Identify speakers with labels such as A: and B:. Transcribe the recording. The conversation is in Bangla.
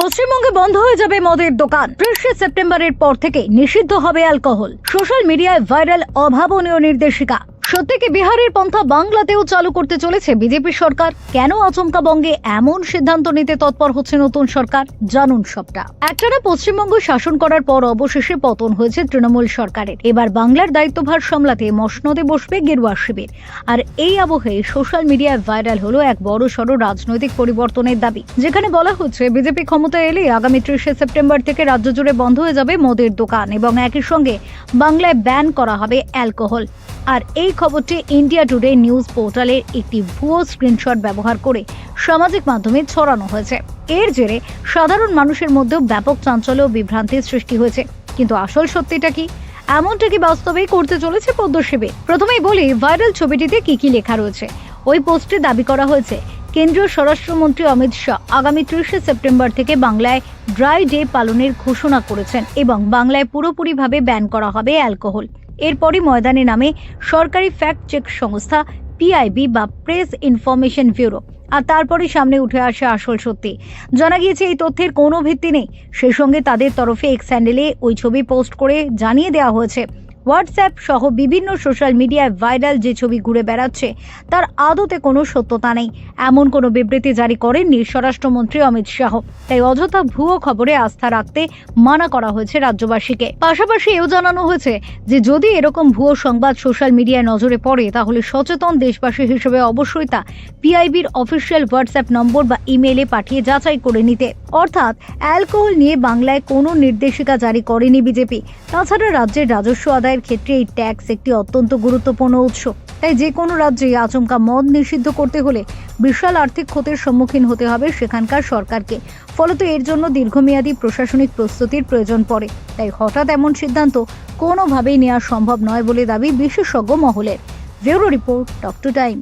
A: পশ্চিমবঙ্গে বন্ধ হয়ে যাবে মদের দোকান। 30 সেপ্টেম্বরের পর থেকে নিষিদ্ধ হবে অ্যালকোহল। সোশ্যাল মিডিয়ায় ভাইরাল অভাবনীয় নির্দেশিকা। সত্যি কি বিহারের পন্থা বাংলাতেও চালু করতে চলেছে বিজেপি সরকার? কেন আচমকা বঙ্গে এমন সিদ্ধান্ত নিতে তৎপর হচ্ছে নতুন সরকার? জানুন সবটা। একটানা পশ্চিমবঙ্গ শাসন করার পর অবশেষে পতন হয়েছে তৃণমূল সরকারের। এবার বাংলার দায়িত্বভার সামলাতে মসনদে বসবে গেরুয়া শিবির। আর এই আবহে সোশ্যাল মিডিয়ায় ভাইরাল হলো এক বড়সড় রাজনৈতিক পরিবর্তনের দাবি, যেখানে বলা হচ্ছে বিজেপি ক্ষমতায় এলে আগামী 30 সেপ্টেম্বর থেকে রাজ্য জুড়ে বন্ধ হয়ে যাবে মদের দোকান এবং একই সঙ্গে বাংলায় ব্যান করা হবে অ্যালকোহল। আর এই খবরটি ইন্ডিয়া টুডে নিউজ পোর্টালের একটি ভুয়ো স্ক্রিনশট ব্যবহার করে সামাজিক মাধ্যমে ছড়ানো হয়েছে। এর জেরে সাধারণ মানুষের মধ্যেও ব্যাপক চাঞ্চল্য ও বিভ্রান্তির সৃষ্টি হয়েছে। কিন্তু আসল সত্যিটা কি? এমনটা কি বাস্তবেই করতে চলেছে পদ্ম শিবির? প্রথমেই বলি, ভাইরাল ছবিটিতে কি লেখা রয়েছে। ওই পোস্টে দাবি করা হয়েছে, কেন্দ্রীয় স্বরাষ্ট্রমন্ত্রী অমিত শাহ আগামী 30 সেপ্টেম্বর থেকে বাংলায় ড্রাই ডে পালনের ঘোষণা করেছেন এবং বাংলায় পুরোপুরিভাবে ব্যান করা হবে অ্যালকোহল। এরপরই ময়দানে নামে সরকারি ফ্যাক্ট চেক সংস্থা পিআইবি বা প্রেস ইনফরমেশন ব্যুরো। আর তারপরে সামনে উঠে আসে আসল সত্যি। জানা গিয়েছে এই তথ্যের কোনো ভিত্তি নেই। সেই সঙ্গে তাদের তরফে এক্স হ্যান্ডেলে ওই ছবি পোস্ট করে জানিয়ে দেওয়া হয়েছে, হোয়াটসঅ্যাপ সহ বিভিন্ন সোশ্যাল মিডিয়ায় ভাইরাল যে ছবি ঘুরে বেড়াচ্ছে তার আদতে কোনো সত্যতা নেই, এমন কোনো বিবৃতি জারি করেননি স্বরাষ্ট্রমন্ত্রী অমিত শাহ। তাই অযথা ভুয়ো খবরে আস্থা রাখতে মানা করা হয়েছে রাজ্যবাসীকে। পাশাপাশি এও জানানো হয়েছে যে যদি এরকম ভুয়ো সংবাদ সোশ্যাল মিডিয়ায় নজরে পড়ে তাহলে সচেতন দেশবাসী হিসেবে অবশ্যই তা পিআইবির অফিসিয়াল হোয়াটসঅ্যাপ নম্বর বা ইমেইলে পাঠিয়ে যাচাই করে নিতে। অর্থাৎ অ্যালকোহল নিয়ে বাংলায় কোনো নির্দেশিকা জারি করেনি বিজেপি। তাছাড়া রাজ্যের রাজস্ব আদায়ের ক্ষেত্রে এই ট্যাক্স একটি অত্যন্ত গুরুত্বপূর্ণ উৎস। তাই যে কোনো রাজ্যে আচমকা মদ নিষিদ্ধ করতে হলে বিশাল আর্থিক ক্ষতির সম্মুখীন হতে হবে সেখানকার সরকারকে। ফলত এর জন্য দীর্ঘমেয়াদী প্রশাসনিক প্রস্তুতির প্রয়োজন পড়ে। তাই হঠাৎ এমন সিদ্ধান্ত কোনোভাবেই নেওয়া সম্ভব নয় বলে দাবি বিশেষজ্ঞ মহলের। Bureau report, talk to time.